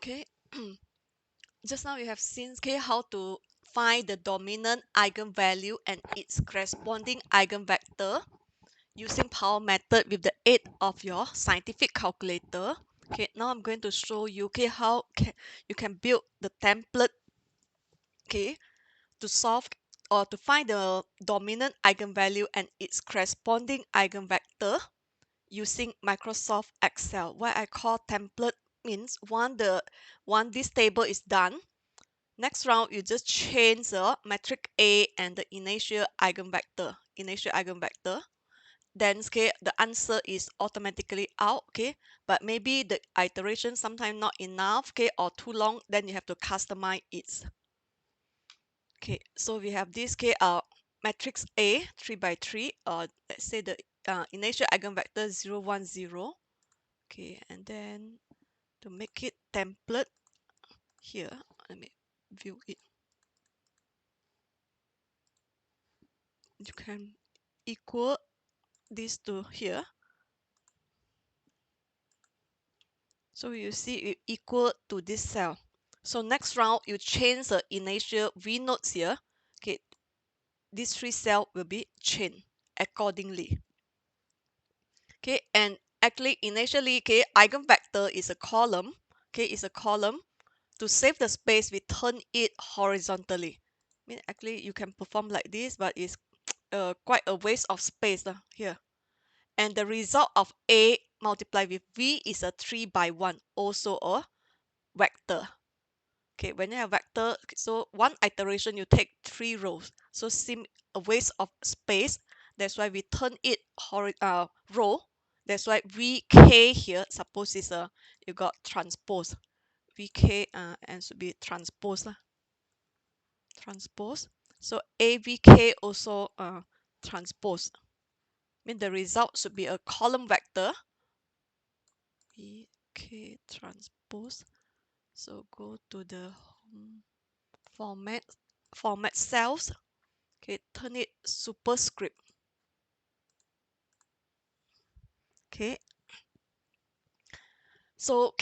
Okay. Just now you have seen how to find the dominant eigenvalue and its corresponding eigenvector using power method with the aid of your scientific calculator. Okay, now I'm going to show you how you can build the template to solve or to find the dominant eigenvalue and its corresponding eigenvector using Microsoft Excel. What I call template means once this table is done, next round you just change the metric A and the initial eigenvector. Then the answer is automatically out. But maybe the iteration sometimes not enough, or too long, then you have to customize it. So we have this matrix A 3 by 3, or let's say the initial eigenvector 0 1 0. And then to make it template here, let me view it. You can equal this to here. So you see it equal to this cell. So next round you change the initial V nodes here. These three cells will be changed accordingly. And actually initially eigenvector is a column. Is a column. To save the space, we turn it horizontally. Actually you can perform like this, but it's quite a waste of space here. And the result of A multiplied with V is a 3 by 1, also a vector. When you have vector, so one iteration you take 3 rows, so seem a waste of space. That's why we turn it row. That's why VK here, suppose is you got transpose. VK and should be transpose. Transpose. So AVK also transpose. The result should be a column vector. VK transpose. So go to the home format cells. Turn it superscript. So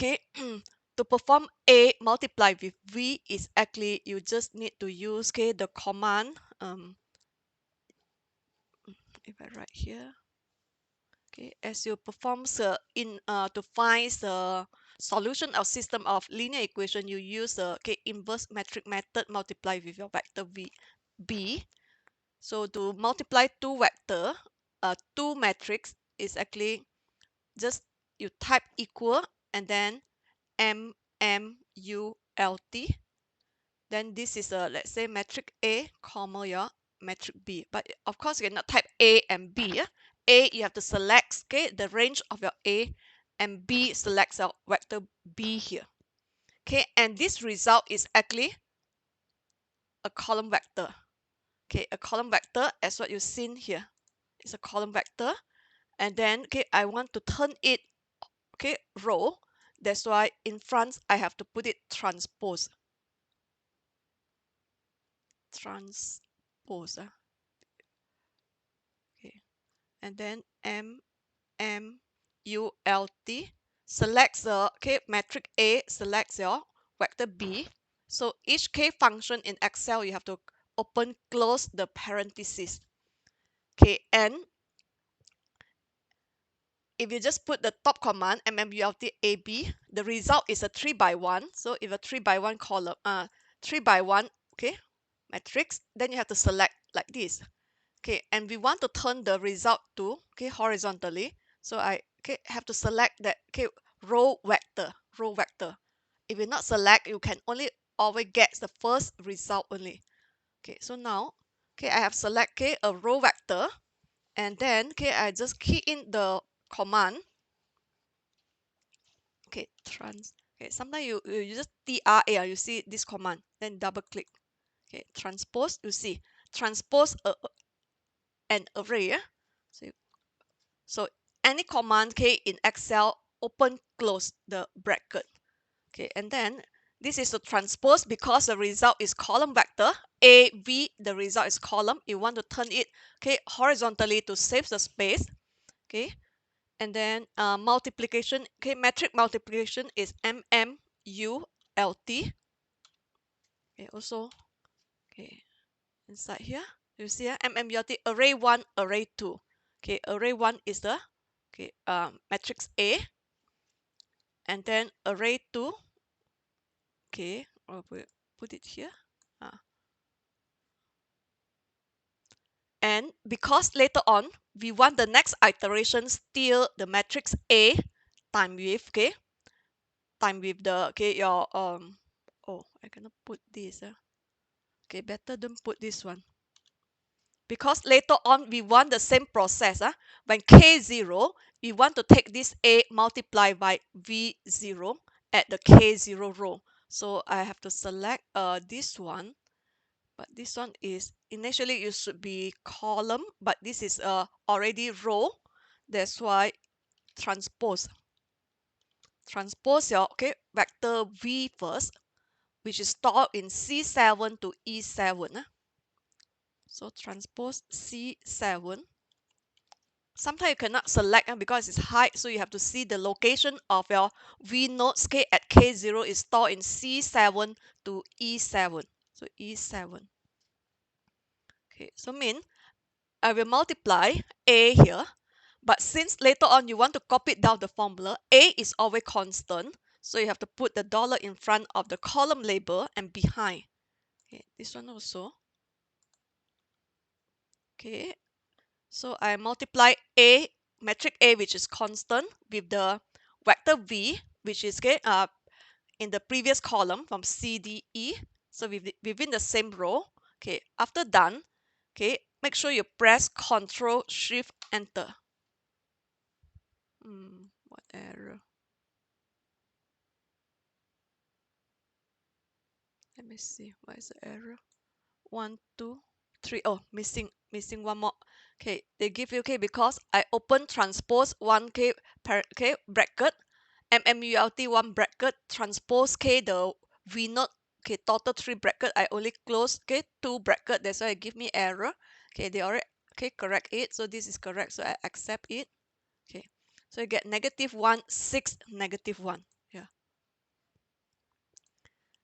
to perform A multiplied with V is actually you just need to use the command if I write here. As you perform to find the solution of system of linear equation, you use the inverse metric method multiply with your vector B. So to multiply two vector, two matrix is actually just you type equal and then MMULT. Then this is a, let's say, metric A, comma your metric B. But of course you cannot type A and B. A you have to select the range of your A, and B selects your vector B here. And this result is actually a column vector. A column vector as what you've seen here. It's a column vector. And then I want to turn it row. That's why in front I have to put it transpose. Transpose. And then MMULT selects the metric A, selects your vector B. So each function in Excel you have to open close the parentheses. And if you just put the top command MMULT AB, the result is a 3 by 1. So if a 3 by 1 column 3 by 1 matrix, then you have to select like this. And we want to turn the result to horizontally. So I have to select that row vector. If you not select, you can only always get the first result only. So now I have select a row vector, and then I just key in the command sometimes you just TRA, you see this command, then double click. Transpose, you see transpose an array. So any command in Excel, open close the bracket. And then this is the transpose because the result is column vector. AV, the result is column. You want to turn it horizontally to save the space. And then multiplication, metric multiplication is MM MMULT. Okay, also, okay, inside here, you see MMULT array 1, array 2. Okay, array 1 is the matrix A, and then array 2, okay, I'll put it here. And because later on, we want the next iteration still the matrix A time with, time with the, your, oh, I cannot put this. Okay, better don't put this one. Because later on, we want the same process. When K0, we want to take this A multiplied by V0 at the K0 row. So I have to select this one. But this one is, initially it should be column, but this is already row. That's why transpose. Transpose your vector V first, which is stored in C7 to E7. So transpose C7. Sometimes you cannot select because it's height, so you have to see the location of your V nodes at K0 is stored in C7 to E7. So E7. Okay, so mean I will multiply A here, but since later on you want to copy down the formula, A is always constant, so you have to put the dollar in front of the column label and behind. Okay, this one also. Okay, so I multiply A, metric A, which is constant, with the vector V, which is in the previous column from C, D, E. So within the same row. Okay, after done, okay, make sure you press Ctrl Shift Enter. What error? Let me see. What is the error? 1, 2, 3. Oh, missing one more. Okay, they give you because I open transpose 1 bracket, MMULT 1 bracket, transpose the V node total 3 bracket. I only close 2 bracket. That's why it give me error. Okay, they already correct it. So this is correct. So I accept it. Okay, so you get -1, 6, -1. Yeah.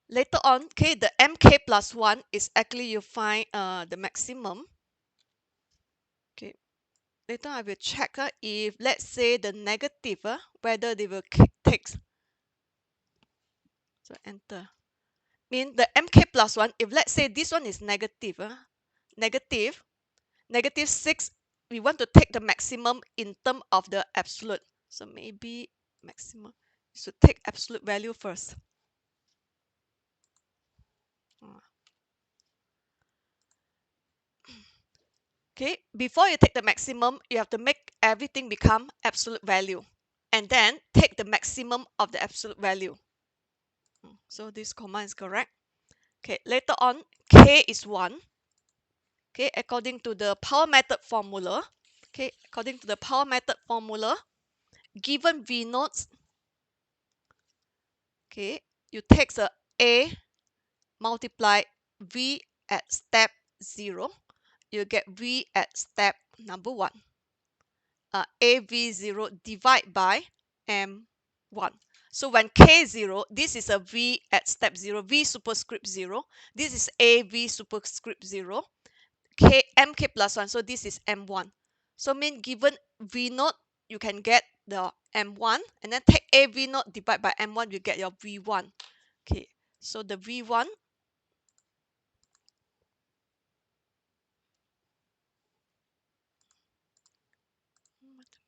Later on, the mk plus 1 is actually you find the maximum. Okay, later I will check if let's say the negative, whether they will take. So enter. Mean the mk plus 1, if let's say this one is negative, negative, -6, we want to take the maximum in term of the absolute. So maybe maximum, you should take absolute value first. Okay, before you take the maximum, you have to make everything become absolute value. And then take the maximum of the absolute value. So this command is correct. Okay, later on, K is 1. Okay, according to the power method formula. Okay, according to the power method formula, given V nodes, okay, you take the A multiply V at step 0. You get V at step number 1. AV0 divide by M1. So when K0, this is a V at step 0, V superscript 0. This is AV superscript 0. MK plus 1, so this is M1. So mean given V naught, you can get the M1, and then take AV naught divide by M1, you get your V1. Okay, so the V1,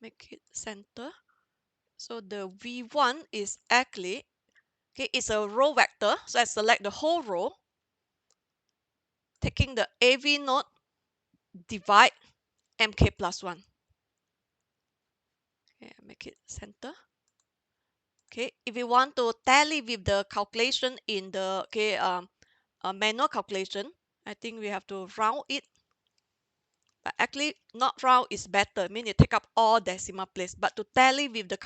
make it center. So the V1 is actually, it's a row vector. So I select the whole row, taking the AV node, divide MK plus 1. Okay, make it center. Okay, if you want to tally with the calculation in the manual calculation, I think we have to round it. But actually, not round is better. I mean, you take up all decimal place. But to tally with the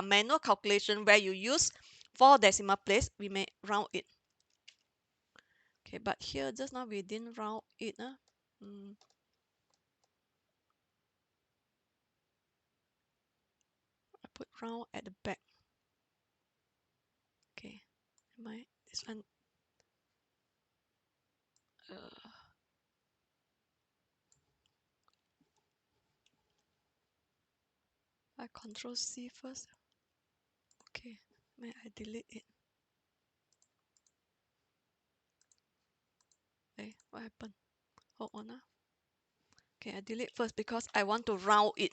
manual calculation where you use 4 decimal place, we may round it. Okay, but here just now we didn't round it. I put round at the back. Okay. this one. I Control C first. Okay, may I delete it? Hey, what happened? Hold on. Okay, I delete first because I want to round it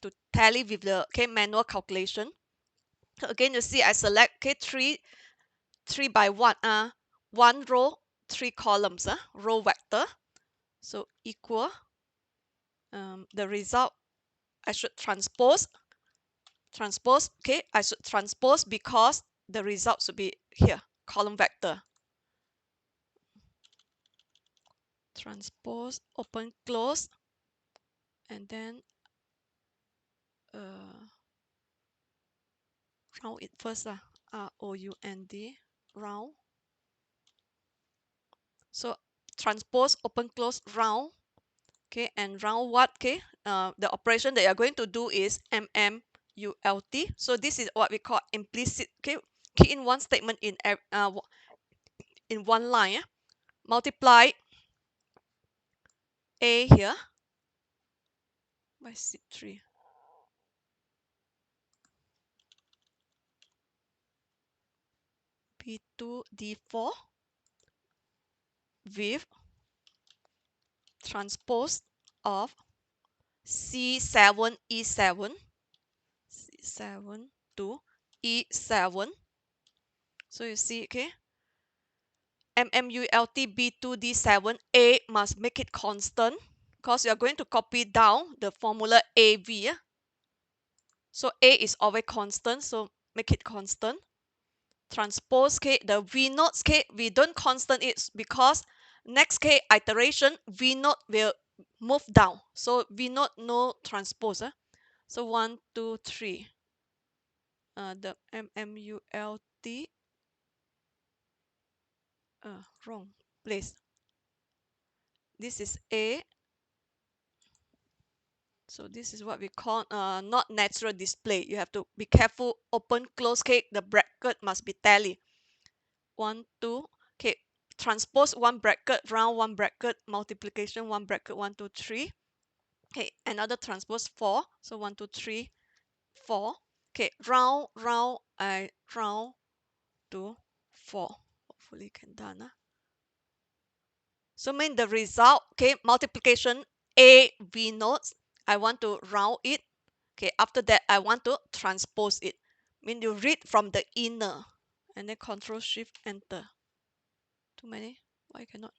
to tally with the manual calculation. So again, you see I select 3 by 1 one row 3 columns row vector. So equal the result I should transpose. Okay, I should transpose because the result should be here, column vector. Transpose, open, close, and then round it first, round, round. So transpose, open, close, round. Okay, and round what? Okay, the operation that you're going to do is MMULT. So this is what we call implicit. Okay, key in one statement in one line. Multiply A here by C3. B2 D4 with transpose of C7 E7 C7 to E7. So you see, okay, MMULT B2 D7 A must make it constant because you are going to copy down the formula AV. So A is always constant, so make it constant. Transpose K, the V notes K, we don't constant it because next K iteration V note will move down. So V note no transpose. So 1, 2, 3. The MMULT wrong place. This is A. So this is what we call not natural display. You have to be careful. Open, close cake. The bracket must be tally. 1, 2. Okay. Transpose one bracket, round one bracket, multiplication one bracket, 1, 2, 3. Okay. Another transpose 4. So 1, 2, 3, 4. Okay. Round, round, round to 4. Hopefully can done. So mean the result, okay, multiplication A V notes. I want to round it. Okay, after that I want to transpose it. Mean you read from the inner and then Control Shift Enter. Too many? Why cannot?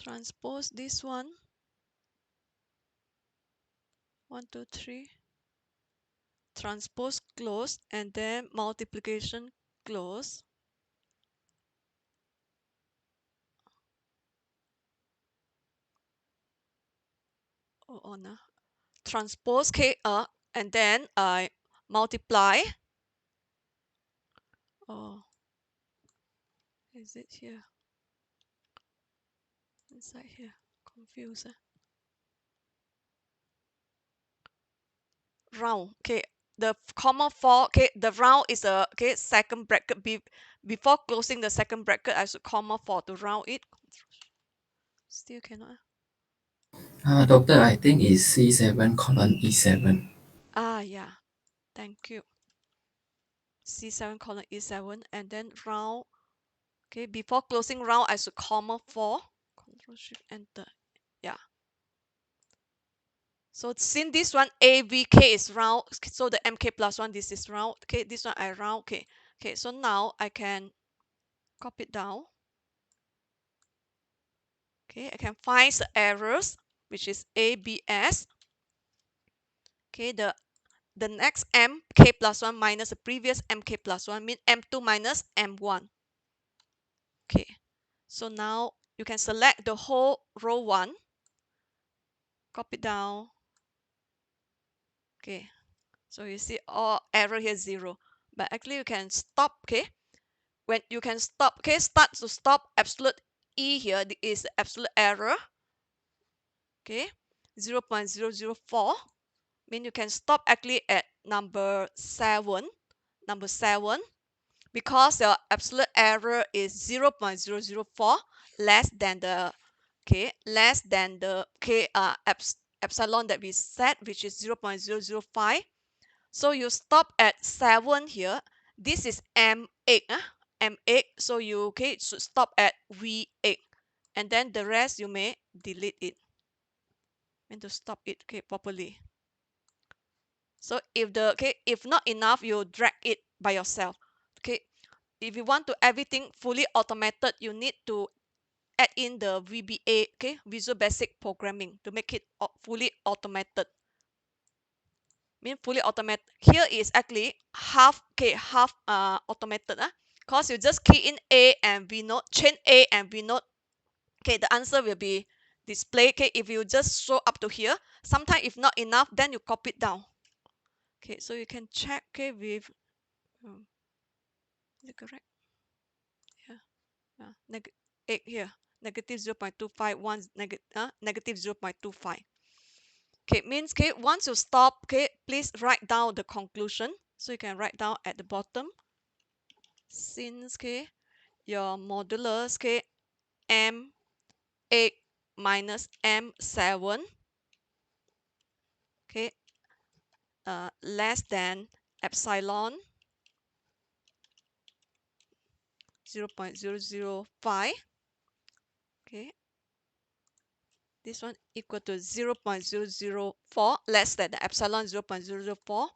Transpose this one. 1, 2, 3. Transpose close and then multiplication close. Oh, on. Transpose K and then I multiply. Oh, is it here? Inside here. Confused. Round. Okay. The comma for okay, the round is a okay second bracket. Before closing the second bracket, I should comma for to round it. Still cannot. Doctor, I think it's C7 colon E7. Yeah. Thank you. C7 colon E7 and then round. Okay, before closing round, I should comma for. Control Shift Enter. Yeah. So since this one AVK is round, so the MK plus 1, this is round. Okay, this one I round. Okay. Okay, so now I can copy it down. Okay, I can find the errors, which is ABS. Okay, the next MK plus 1 minus the previous MK plus 1 means M2 minus M1. Okay, so now you can select the whole row 1, copy down. Okay, so you see all error here 0. But actually you can stop, okay? When you can stop, okay, start to stop absolute E here is absolute error. Okay, 0.004. Mean you can stop actually at number 7. because your absolute error is 0.004 less than the epsilon that we set, which is 0.005. So you stop at 7 here. This is M8, M8. So you should stop at V8, and then the rest you may delete it and to stop it properly. So if not enough, you drag it by yourself. If you want to everything fully automated, you need to add in the VBA, Visual Basic Programming, to make it fully automated. Mean fully automated. Here is actually half automated, because you just key in A and V node, chain A and V node. The answer will be displayed. If you just show up to here, sometimes if not enough, then you copy it down. So you can check with is it correct? Yeah. 8 here, negative 0.25, 1 negative 0.25. Means once you stop, please write down the conclusion. So you can write down at the bottom, since your modulus M8 minus M7 less than epsilon 0.005. This one equal to 0.004 less than the epsilon 0.004.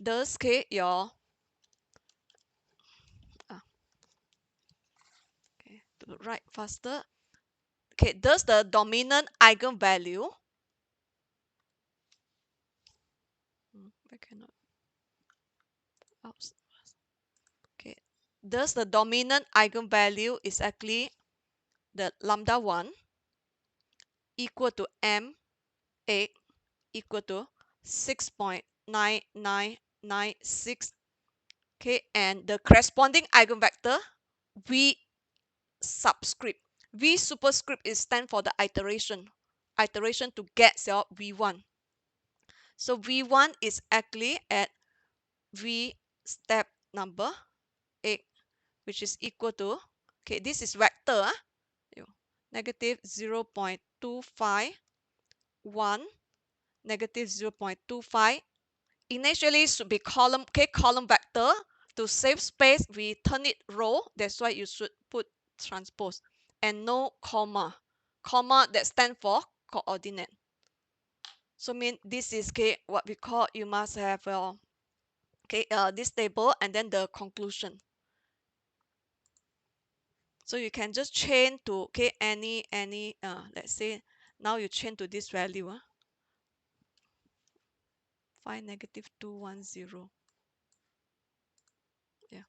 Thus your to write faster. Thus the dominant eigenvalue. I cannot. Thus the dominant eigenvalue is actually the lambda 1 equal to M8 equal to 6.9996. And the corresponding eigenvector V subscript. V superscript is stand for the iteration to get your V1. So V1 is actually at V step number 8, which is equal to, this is vector, negative 0.251, negative 0.25. Initially should be column, column vector. To save space, we turn it row. That's why you should put transpose and no comma. Comma that stand for coordinate. So mean this is what we call, you must have this table and then the conclusion. So you can just chain to any let's say now you chain to this value, 5 negative 210. Yeah.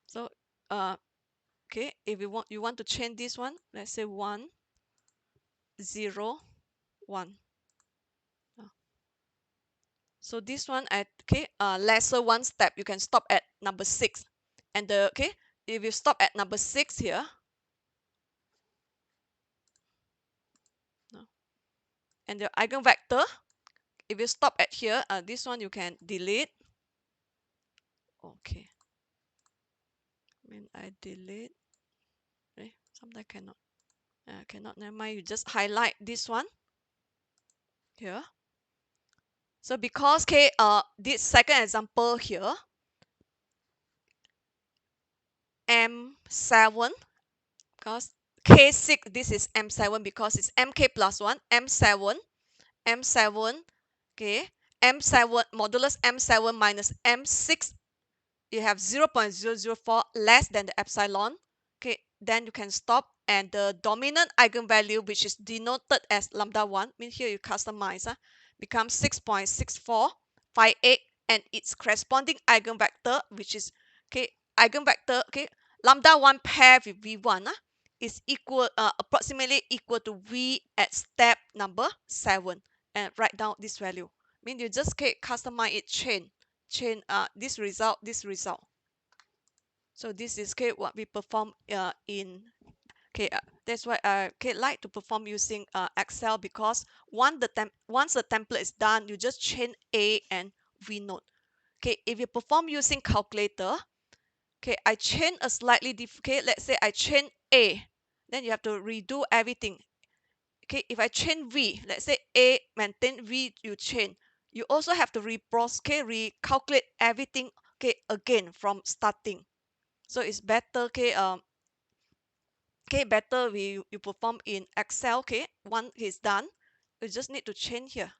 So if you want to change this one, let's say 1 0 1. So this one at lesser one step, you can stop at number 6. And the if you stop at number 6 here, and the eigenvector, if you stop at here, this one you can delete. I delete. Sometimes cannot, never mind, you just highlight this one here. So because this second example here, M7, because K6, this is M7 because it's MK plus 1, M7, M7, M7, modulus M7 minus M6, you have 0.004 less than the epsilon. Then you can stop, and the dominant eigenvalue, which is denoted as lambda 1, means here you customize, becomes 6.6458, and its corresponding eigenvector, which is eigenvector lambda 1 pair with V1 is equal approximately equal to V at step number 7, and write down this value. Mean you just customize it, chain this result. So this is what we perform in That's why I like to perform using Excel, because once the template is done, you just change A and V note. Okay, if you perform using calculator, okay, I change a slightly different, okay, let's say I change A, then you have to redo everything. Okay, if I change V, let's say A maintain, V you change, you also have to recalculate everything, okay, again from starting. So it's better, better you perform in Excel. Okay, once it's done, you just need to change here.